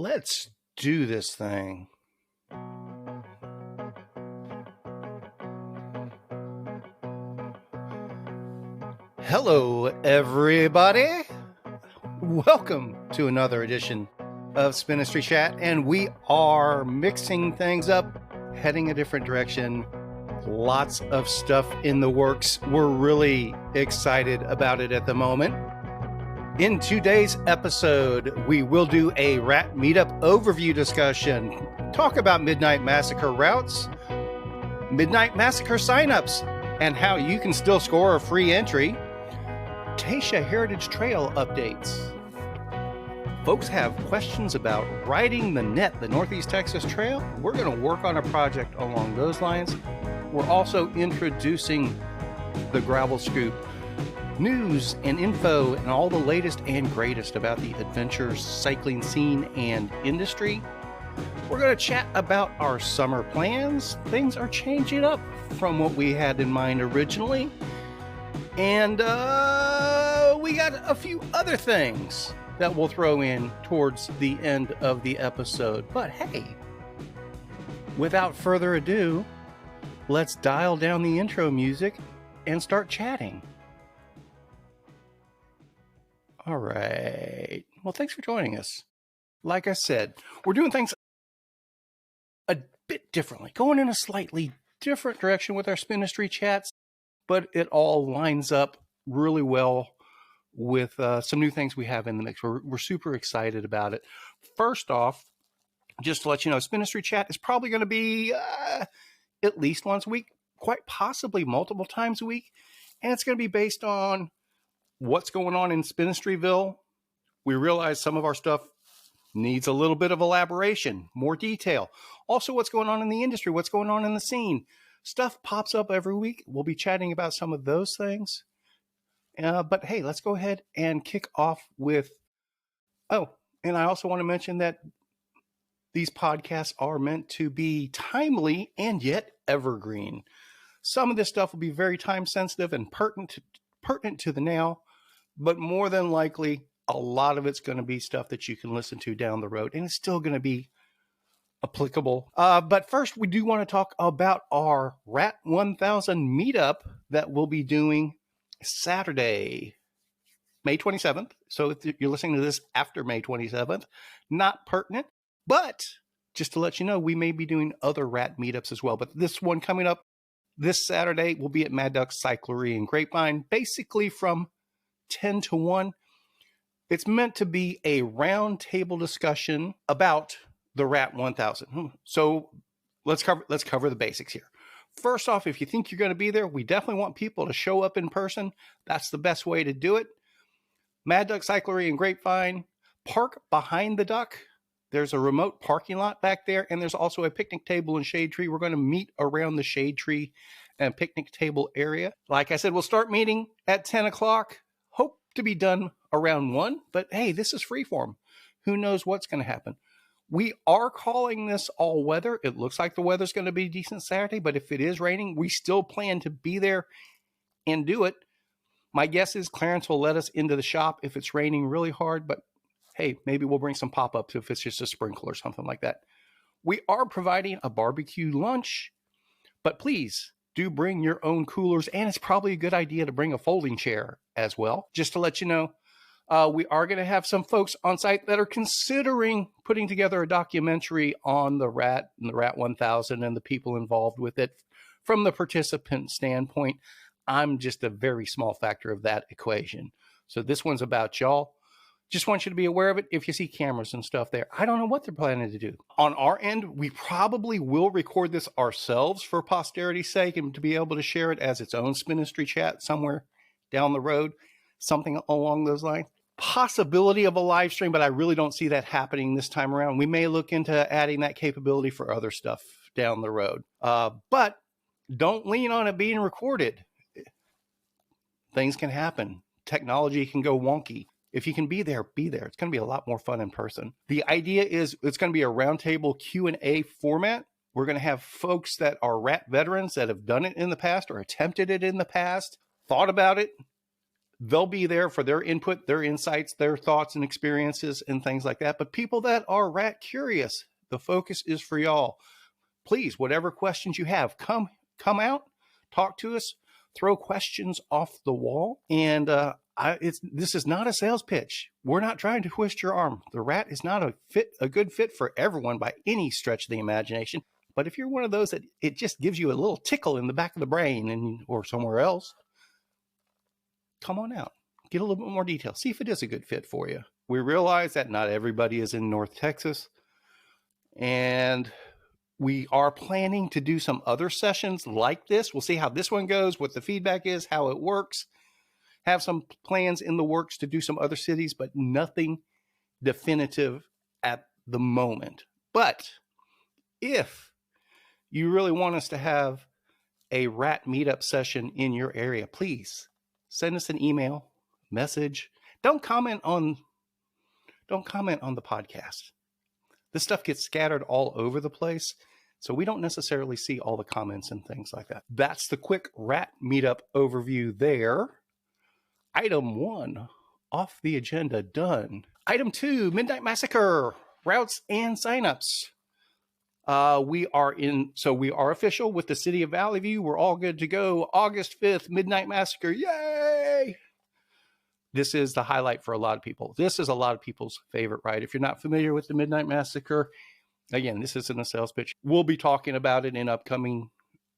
Let's do this thing. Hello, everybody. Welcome to another edition of Spinistry Chat, and we are mixing things up, heading a different direction. Lots of stuff in the works. We're really excited about it at the moment. In today's episode, we will do a rat meetup overview discussion, talk about Midnight Massacre routes, Midnight Massacre signups, and how you can still score a free entry, Taysha Heritage Trail updates. Folks have questions about riding the NETT, the Northeast Texas Trail. We're going to work on a project along those lines. We're also introducing the Gravel Scoop. News and info and all the latest and greatest about the adventure cycling scene and industry. We're going to chat about our summer plans. Things are changing up from what we had in mind originally. And we got a few other things that we'll throw in towards the end of the episode. But hey, without further ado, let's dial down the intro music and start chatting. All right. Well, thanks for joining us. Like I said, we're doing things a bit differently, going in a slightly different direction with our Spinistry chats, but it all lines up really well with some new things we have in the mix. We're super excited about it. First off, just to let you know, Spinistry chat is probably going to be at least once a week, quite possibly multiple times a week, and it's going to be based on what's going on in Spinistryville. We realize some of our stuff needs a little bit of elaboration, more detail. Also, what's going on in the industry, what's going on in the scene. Stuff pops up every week. We'll be chatting about some of those things. But hey, let's go ahead and kick off with... Oh, and I also want to mention that these podcasts are meant to be timely and yet evergreen. Some of this stuff will be very time sensitive and pertinent to the now. But more than likely, a lot of it's going to be stuff that you can listen to down the road, and it's still going to be applicable. But first, we do want to talk about our Rat 1000 meetup that we'll be doing Saturday, May 27th. So if you're listening to this after May 27th, not pertinent. But just to let you know, we may be doing other rat meetups as well. But this one coming up this Saturday will be at Mad Duck Cyclery in Grapevine, basically from 10 to 1. It's meant to be a round table discussion about the Rat 1000. So let's cover the basics here. First off, if you think you're going to be there, we definitely want people to show up in person. That's the best way to do it. Mad Duck Cyclery in Grapevine. Park behind the duck. There's a remote parking lot back there, and there's also a picnic table and shade tree. We're going to meet around the shade tree and picnic table area. Like I said, we'll start meeting at 10 o'clock. Hope to be done around 1, but hey, this is freeform. Who knows what's going to happen? We are calling this all weather. It looks like the weather's going to be decent Saturday, but if it is raining, we still plan to be there and do it. My guess is Clarence will let us into the shop if it's raining really hard, but hey, maybe we'll bring some pop-ups if it's just a sprinkle or something like that. We are providing a barbecue lunch, but please do bring your own coolers, and it's probably a good idea to bring a folding chair as well. Just to let you know, we are going to have some folks on site that are considering putting together a documentary on the Rat and the Rat 1000 and the people involved with it from the participant standpoint. I'm just a very small factor of that equation. So this one's about y'all. Just want you to be aware of it if you see cameras and stuff there. I don't know what they're planning to do. On our end, we probably will record this ourselves for posterity's sake and to be able to share it as its own Spinistry chat somewhere down the road, something along those lines. Possibility of a live stream, but I really don't see that happening this time around. We may look into adding that capability for other stuff down the road. But don't lean on it being recorded. Things can happen. Technology can go wonky. If you can be there, be there. It's going to be a lot more fun in person. The idea is it's going to be a roundtable Q&A format. We're going to have folks that are rat veterans that have done it in the past or attempted it in the past, thought about it, they'll be there for their input, their insights, their thoughts and experiences and things like that. But people that are rat curious, the focus is for y'all. Please, whatever questions you have, come out, talk to us, throw questions off the wall. And this is not a sales pitch. We're not trying to twist your arm. The rat is not a good fit for everyone by any stretch of the imagination. But if you're one of those that it just gives you a little tickle in the back of the brain or somewhere else, come on out, get a little bit more detail, see if it is a good fit for you. We realize that not everybody is in North Texas, and we are planning to do some other sessions like this. We'll see how this one goes, what the feedback is, how it works. Have some plans in the works to do some other cities, but nothing definitive at the moment. But if you really want us to have a rat meetup session in your area, please send us an email, message. Don't comment on the podcast. This stuff gets scattered all over the place, so we don't necessarily see all the comments and things like that. That's the quick rat meetup overview there. Item 1 off the agenda, done. Item 2, Midnight Massacre, routes and signups. We are official with the city of Valley View. We're all good to go. August 5th, Midnight Massacre. Yay! This is the highlight for a lot of people. This is a lot of people's favorite ride. If you're not familiar with the Midnight Massacre, again, this isn't a sales pitch. We'll be talking about it in upcoming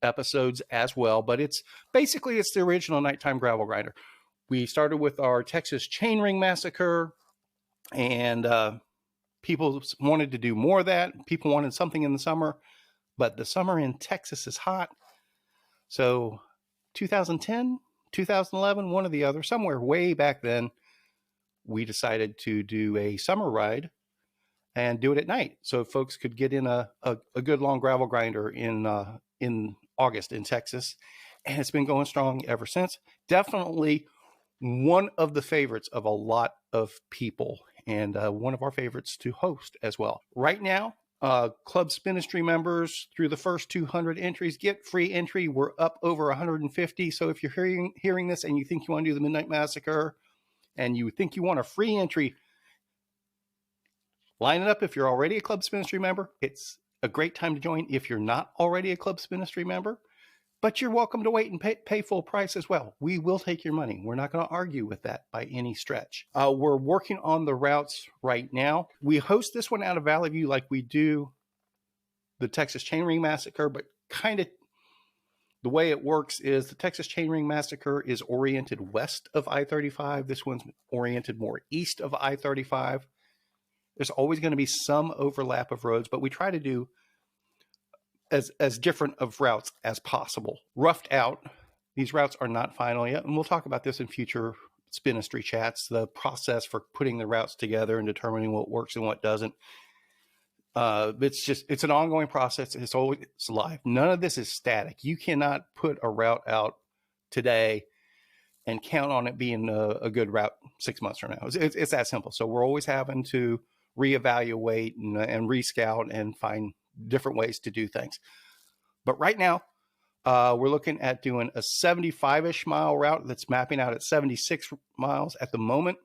episodes as well, but it's the original nighttime gravel grinder. We started with our Texas Chainring Massacre, and people wanted to do more of that. People wanted something in the summer, but the summer in Texas is hot. So 2010, 2011, one or the other, somewhere way back then, we decided to do a summer ride and do it at night, so folks could get in a good long gravel grinder in August in Texas. And it's been going strong ever since. Definitely one of the favorites of a lot of people, and one of our favorites to host as well. Right now, Club Spinistry members, through the first 200 entries, get free entry. We're up over 150. So if you're hearing this and you think you want to do the Midnight Massacre and you think you want a free entry, line it up if you're already a Club Spinistry member. It's a great time to join if you're not already a Club Spinistry member. But you're welcome to wait and pay full price as well. We will take your money. We're not going to argue with that by any stretch. We're working on the routes right now. We host this one out of Valley View like we do the Texas Chainring Massacre, but kind of the way it works is the Texas Chainring Massacre is oriented west of I-35. This one's oriented more east of I-35. There's always going to be some overlap of roads, but we try to do as different of routes as possible. Roughed out, these routes are not final yet, and we'll talk about this in future Spinistry chats, the process for putting the routes together and determining what works and what doesn't. It's an ongoing process. It's live. None of this is static. You cannot put a route out today and count on it being a good route 6 months from now. It's that simple. So we're always having to reevaluate and rescout and find different ways to do things. But right now, we're looking at doing a 75-ish mile route that's mapping out at 76 miles at the moment.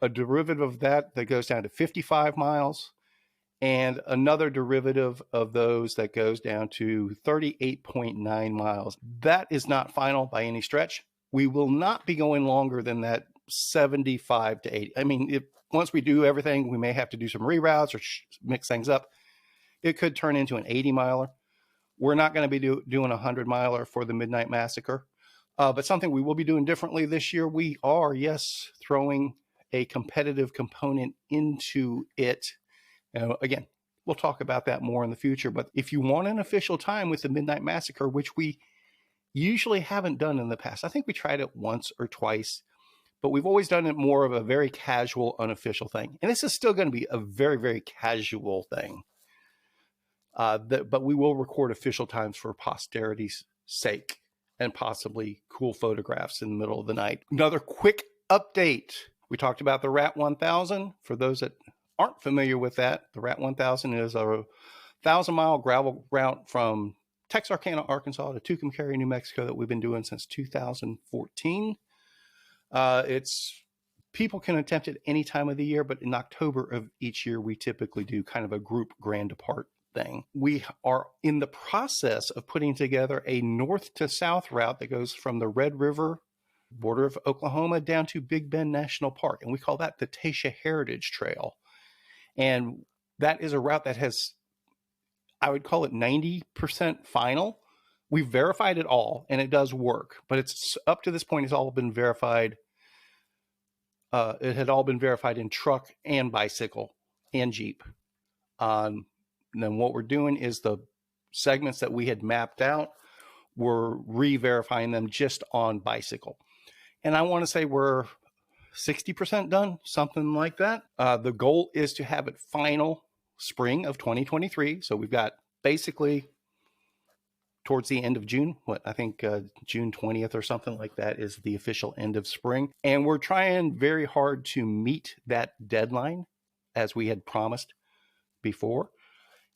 A derivative of that goes down to 55 miles, and another derivative of those that goes down to 38.9 miles. That is not final by any stretch. We will not be going longer than that 75 to 80. I mean, once we do everything, we may have to do some reroutes or mix things up. It could turn into an 80 miler. We're not going to be doing a 100 miler for the Midnight Massacre, but something we will be doing differently this year. We are, yes, throwing a competitive component into it. Again, we'll talk about that more in the future, but if you want an official time with the Midnight Massacre, which we usually haven't done in the past, I think we tried it once or twice, but we've always done it more of a very casual, unofficial thing. And this is still going to be a very, very casual thing. But we will record official times for posterity's sake and possibly cool photographs in the middle of the night. Another quick update. We talked about the Rat 1000. For those that aren't familiar with that, the Rat 1000 is a 1,000-mile gravel route from Texarkana, Arkansas to Tucumcari, New Mexico that we've been doing since 2014. It's people can attempt it any time of the year, but in October of each year, we typically do kind of a group grand depart thing. We are in the process of putting together a north to south route that goes from the Red River border of Oklahoma down to Big Bend National Park. And we call that the Taysha Heritage Trail. And that is a route that has, I would call it 90% final. We've verified it all and it does work, but it's up to this point, it's all been verified. It had all been verified in truck and bicycle and Jeep. Then what we're doing is the segments that we had mapped out, we're re-verifying them just on bicycle. And I want to say we're 60% done, something like that. The goal is to have it final spring of 2023. So we've got basically towards the end of June, I think June 20th or something like that is the official end of spring. And we're trying very hard to meet that deadline as we had promised before.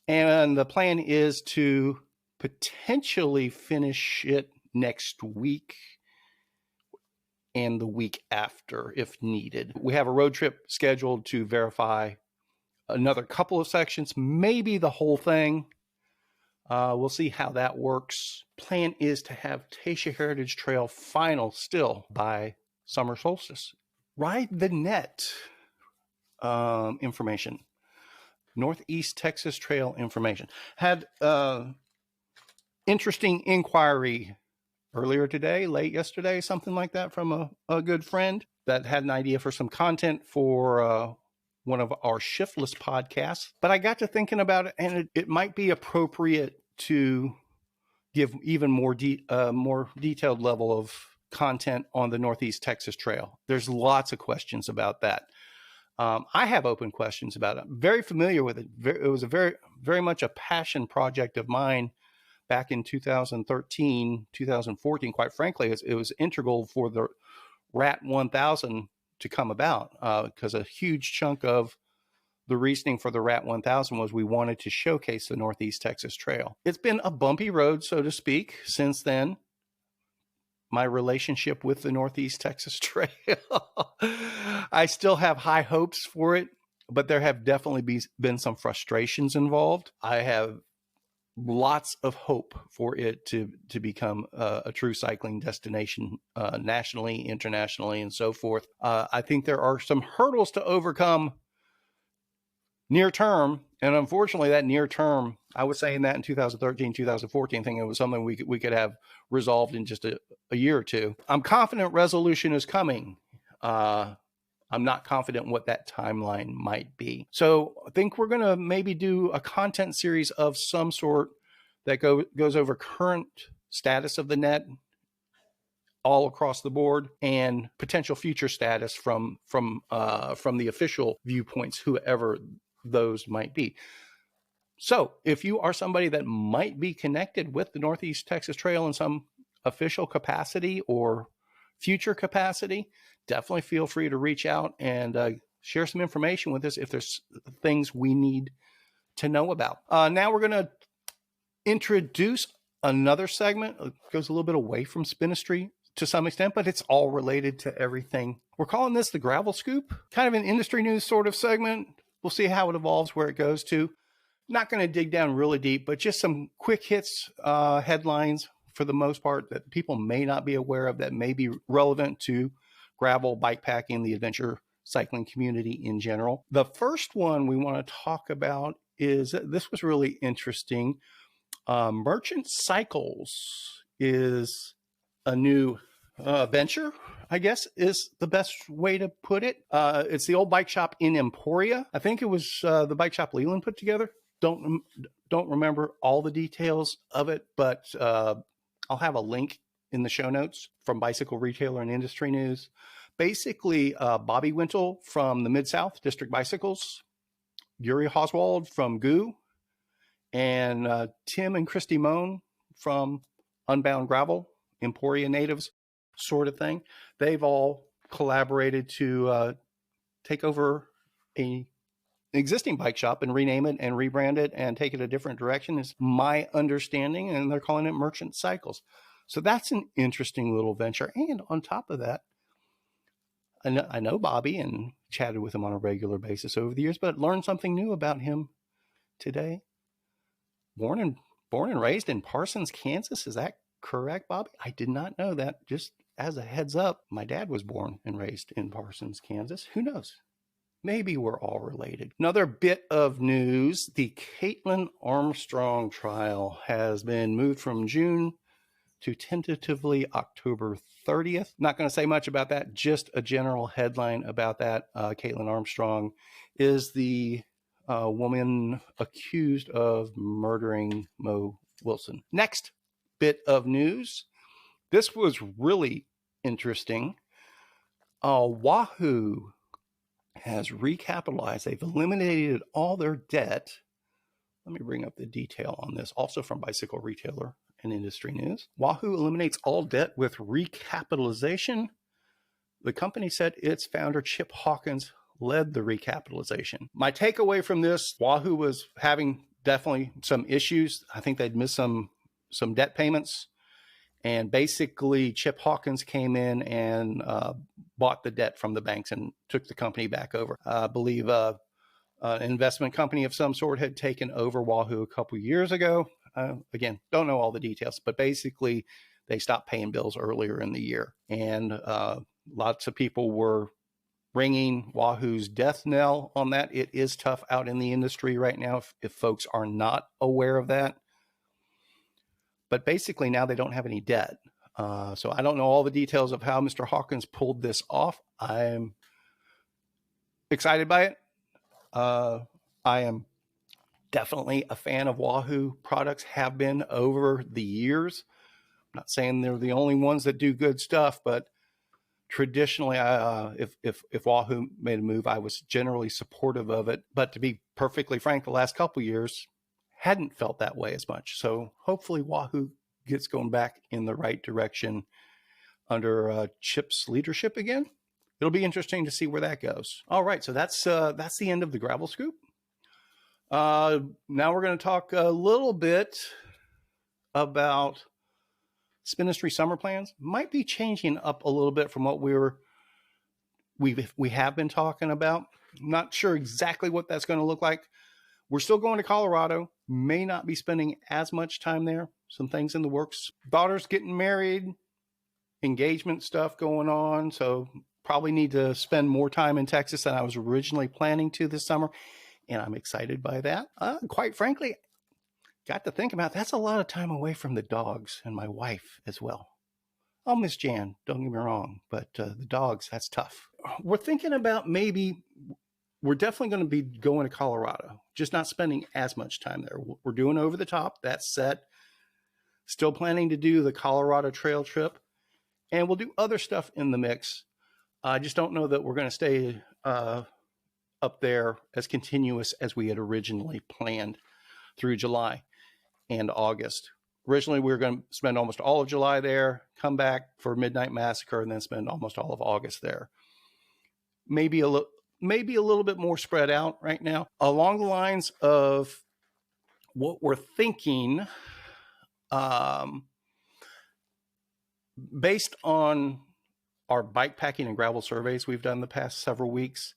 And the plan is to potentially finish it next week and the week after if needed. We have a road trip scheduled to verify another couple of sections, maybe the whole thing. We'll see how that works. Plan is to have Taysha Heritage Trail final still by summer solstice. Ride the NETT information. Northeast Texas Trail information. Had interesting inquiry earlier today, late yesterday, something like that, from a good friend that had an idea for some content for one of our shiftless podcasts. But I got to thinking about it, and it might be appropriate to give even more detailed level of content on the Northeast Texas Trail. There's lots of questions about that. I have open questions about it. I'm very familiar with it. It was a very much a passion project of mine back in 2013, 2014. Quite frankly, it was integral for the RAT 1000 to come about, because a huge chunk of the reasoning for the RAT 1000 was we wanted to showcase the Northeast Texas Trail. It's been a bumpy road, so to speak, since then. My relationship with the Northeast Texas Trail. I still have high hopes for it, but there have definitely been some frustrations involved. I have lots of hope for it to become a true cycling destination, nationally, internationally, and so forth. I think there are some hurdles to overcome near term, and unfortunately that near term, I was saying that in 2013, 2014, thinking it was something we could have resolved in just a year or two. I'm confident resolution is coming. I'm not confident what that timeline might be. So I think we're going to maybe do a content series of some sort that goes over current status of the NETT all across the board, and potential future status from the official viewpoints, whoever those might be. So if you are somebody that might be connected with the Northeast Texas Trail in some official capacity or future capacity, definitely feel free to reach out and share some information with us if there's things we need to know about. Now we're going to introduce another segment. It goes a little bit away from Spinistry to some extent, but it's all related to everything. We're calling this the Gravel Scoop, kind of an industry news sort of segment. We'll see how it evolves, where it goes to. Not going to dig down really deep, but just some quick hits, headlines for the most part that people may not be aware of that may be relevant to gravel, bikepacking, the adventure cycling community in general. The first one we want to talk about is, this was really interesting. Merchant Cycles is a new venture, I guess is the best way to put it. It's the old bike shop in Emporia. I think it was the bike shop Leland put together. Don't remember all the details of it, but I'll have a link in the show notes from Bicycle Retailer and Industry News. Basically, Bobby Wintle from the Mid-South District Bicycles, Yuri Oswald from GOO, and Tim and Christy Moan from Unbound Gravel, Emporia natives sort of thing. They've all collaborated to take over an existing bike shop and rename it and rebrand it and take it a different direction, is my understanding, and they're calling it Merchant Cycles. So that's an interesting little venture. And on top of that, I know Bobby and chatted with him on a regular basis over the years, but learned something new about him today. Born and raised in Parsons, Kansas. Is that correct, Bobby? I did not know that. Just as a heads up, my dad was born and raised in Parsons, Kansas. Who knows? Maybe we're all related. Another bit of news, the Caitlin Armstrong trial has been moved from June to tentatively October 30th. Not going to say much about that, just a general headline about that. Caitlin Armstrong is the woman accused of murdering Mo Wilson. Next bit of news. This was really interesting. Wahoo has recapitalized. They've eliminated all their debt. Let me bring up the detail on this, also from Bicycle Retailer and Industry News. Wahoo eliminates all debt with recapitalization. The company said its founder, Chip Hawkins, led the recapitalization. My takeaway from this, Wahoo was having definitely some issues. I think they'd missed some debt payments. And basically, Chip Hawkins came in and bought the debt from the banks and took the company back over. I believe an investment company of some sort had taken over Wahoo a couple years ago. Again, don't know all the details, but basically, they stopped paying bills earlier in the year. And lots of people were ringing Wahoo's death knell on that. It is tough out in the industry right now if folks are not aware of that. But basically now they don't have any debt. So I don't know all the details of how Mr. Hawkins pulled this off. I'm excited by it. I am definitely a fan of Wahoo products, have been over the years. I'm not saying they're the only ones that do good stuff, but traditionally, if Wahoo made a move, I was generally supportive of it. But to be perfectly frank, the last couple of years hadn't felt that way as much. So hopefully Wahoo gets going back in the right direction under Chip's leadership again. It'll be interesting to see where that goes. All right, so that's the end of the Gravel Scoop. Now we're going to talk a little bit about Spinistry summer plans. Might be changing up a little bit from what we have been talking about. Not sure exactly what that's going to look like. We're still going to Colorado. May not be spending as much time there. Some things in the works. Daughter's getting married. Engagement stuff going on. So probably need to spend more time in Texas than I was originally planning to this summer. And I'm excited by that. Quite frankly, got to think about that's a lot of time away from the dogs and my wife as well. I'll miss Jan, don't get me wrong, but the dogs, that's tough. We're thinking about we're definitely going to be going to Colorado, just not spending as much time there. We're doing Over the Top, that's set. Still planning to do the Colorado Trail trip, and we'll do other stuff in the mix. I just don't know that we're going to stay up there as continuous as we had originally planned through July and August. Originally, we were going to spend almost all of July there, come back for Midnight Massacre, and then spend almost all of August there. Maybe a little bit more spread out right now. Along the lines of what we're thinking, based on our bikepacking and gravel surveys we've done the past several weeks,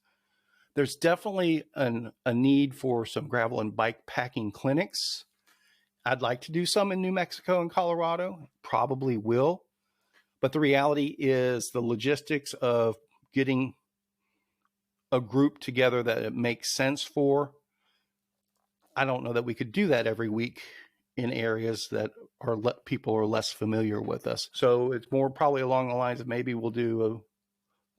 there's definitely a need for some gravel and bikepacking clinics. I'd like to do some in New Mexico and Colorado, probably will. But the reality is the logistics of getting a group together that it makes sense for, I don't know that we could do that every week in areas that people are less familiar with us. So it's more probably along the lines of maybe we'll do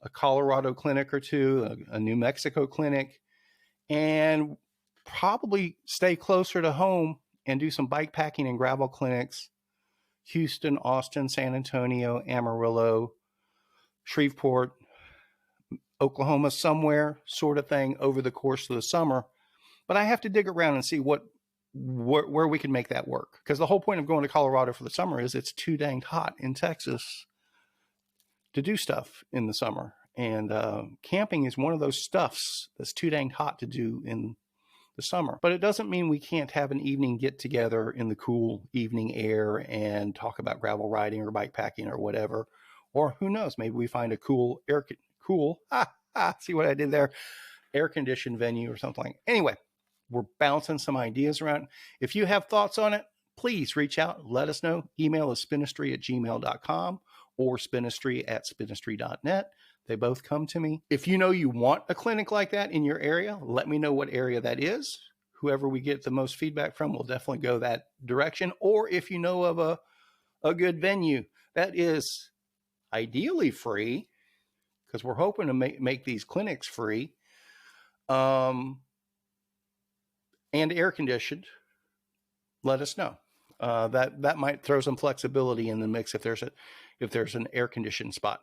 a Colorado clinic or two, a New Mexico clinic, and probably stay closer to home and do some bikepacking and gravel clinics, Houston, Austin, San Antonio, Amarillo, Shreveport, Oklahoma, somewhere sort of thing over the course of the summer. But I have to dig around and see where we can make that work. Because the whole point of going to Colorado for the summer is it's too dang hot in Texas to do stuff in the summer. And camping is one of those stuffs that's too dang hot to do in the summer. But it doesn't mean we can't have an evening get together in the cool evening air and talk about gravel riding or bikepacking or whatever. Or who knows, maybe we find a cool cool. See what I did there? Air-conditioned venue or something. Anyway, we're bouncing some ideas around. If you have thoughts on it, please reach out. Let us know. Email is spinistry@gmail.com or spinistry@spinistry.net. They both come to me. If you know you want a clinic like that in your area, let me know what area that is. Whoever we get the most feedback from will definitely go that direction. Or if you know of a good venue that is ideally free, because we're hoping to make these clinics free, and air conditioned, let us know. That might throw some flexibility in the mix if there's an air conditioned spot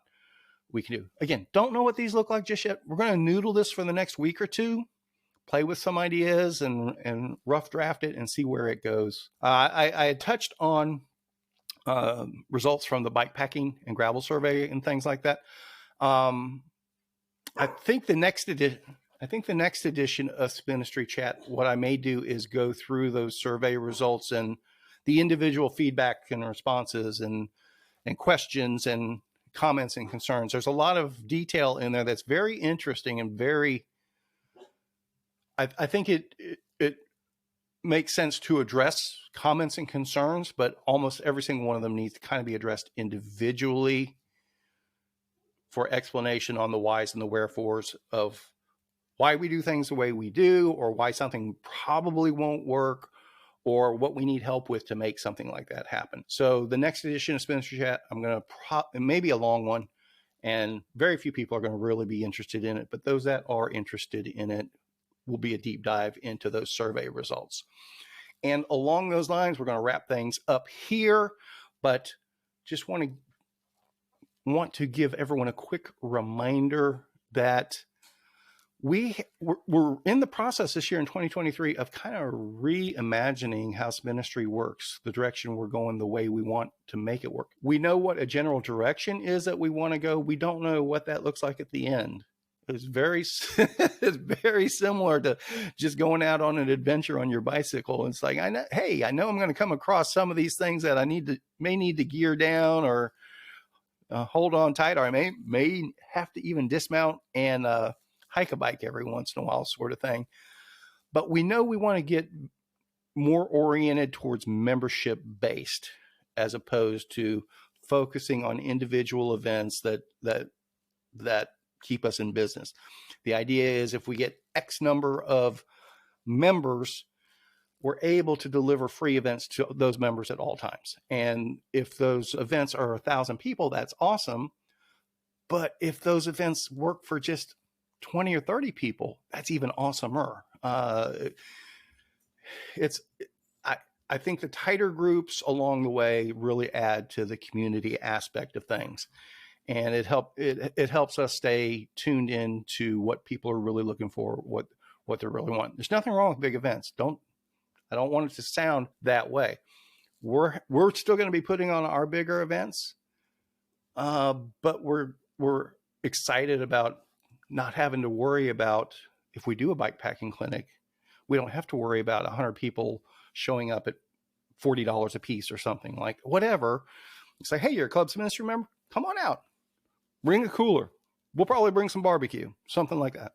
we can do. Again, don't know what these look like just yet. We're going to noodle this for the next week or two, play with some ideas and rough draft it and see where it goes. I had touched on results from the bikepacking and gravel survey and things like that. I think the next edition of Spinistry Chat, what I may do is go through those survey results and the individual feedback and responses and questions and comments and concerns. There's a lot of detail in there that's very interesting and very, I think it makes sense to address comments and concerns, but almost every single one of them needs to kind of be addressed individually for explanation on the whys and the wherefores of why we do things the way we do, or why something probably won't work, or what we need help with to make something like that happen. So the next edition of Spinistry Chat, I'm going to it may be a long one, and very few people are going to really be interested in it, but those that are interested in it will be a deep dive into those survey results. And along those lines, we're going to wrap things up here, but just want to give everyone a quick reminder that we're in the process this year in 2023 of kind of reimagining how Spinistry works, the direction we're going, the way we want to make it work. We know what a general direction is that we want to go. We don't know what that looks like at the end. It's very similar to just going out on an adventure on your bicycle. It's like, I know I'm going to come across some of these things that I may need to gear down or hold on tight, or I may have to even dismount and hike a bike every once in a while, sort of thing. But we know we want to get more oriented towards membership based, as opposed to focusing on individual events that keep us in business. The idea is if we get X number of members, we're able to deliver free events to those members at all times. And if those events are 1,000 people, that's awesome. But if those events work for just 20 or 30 people, that's even awesomer. I think the tighter groups along the way really add to the community aspect of things. And it helps us stay tuned in to what people are really looking for, what they really want. There's nothing wrong with big events. I don't want it to sound that way. We're still going to be putting on our bigger events, but we're excited about not having to worry about, if we do a bikepacking clinic, we don't have to worry about 100 people showing up at $40 a piece or something, like whatever. Say, hey, you're a Club Spinistry member? Come on out. Bring a cooler. We'll probably bring some barbecue, something like that.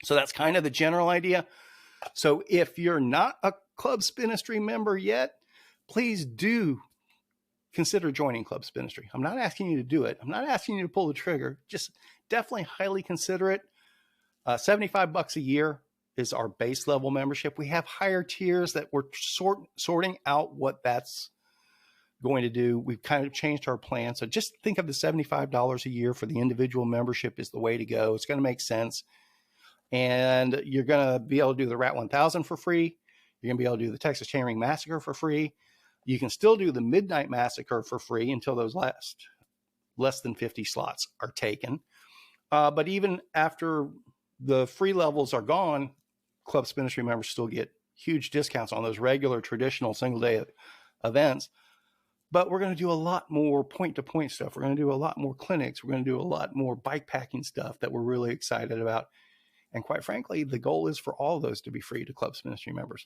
So that's kind of the general idea. So if you're not a Club Spinistry member yet, please do consider joining Club Spinistry. I'm not asking you to do it. I'm not asking you to pull the trigger. Just definitely highly consider it. $75 a year is our base level membership. We have higher tiers that we're sorting out what that's going to do. We've kind of changed our plan. So just think of the $75 a year for the individual membership is the way to go. It's going to make sense. And you're going to be able to do the Rat 1000 for free. You're going to be able to do the Texas Chainring Massacre for free. You can still do the Midnight Massacre for free until those less than 50 slots are taken. But even after the free levels are gone, Club Spinistry members still get huge discounts on those regular traditional single day events. But we're going to do a lot more point-to-point stuff. We're going to do a lot more clinics. We're going to do a lot more bikepacking stuff that we're really excited about. And quite frankly, the goal is for all of those to be free to Club Spinistry members.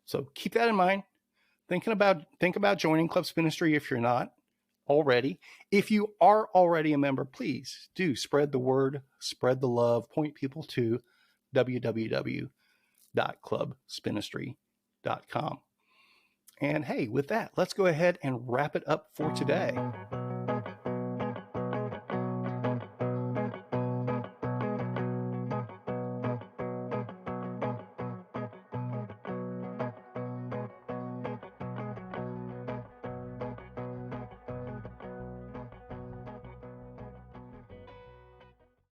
So keep that in mind. Think about joining Club Spinistry if you're not. already. If you are already a member, please do spread the word, spread the love, point people to www.clubspinistry.com. And hey, with that, let's go ahead and wrap it up for today.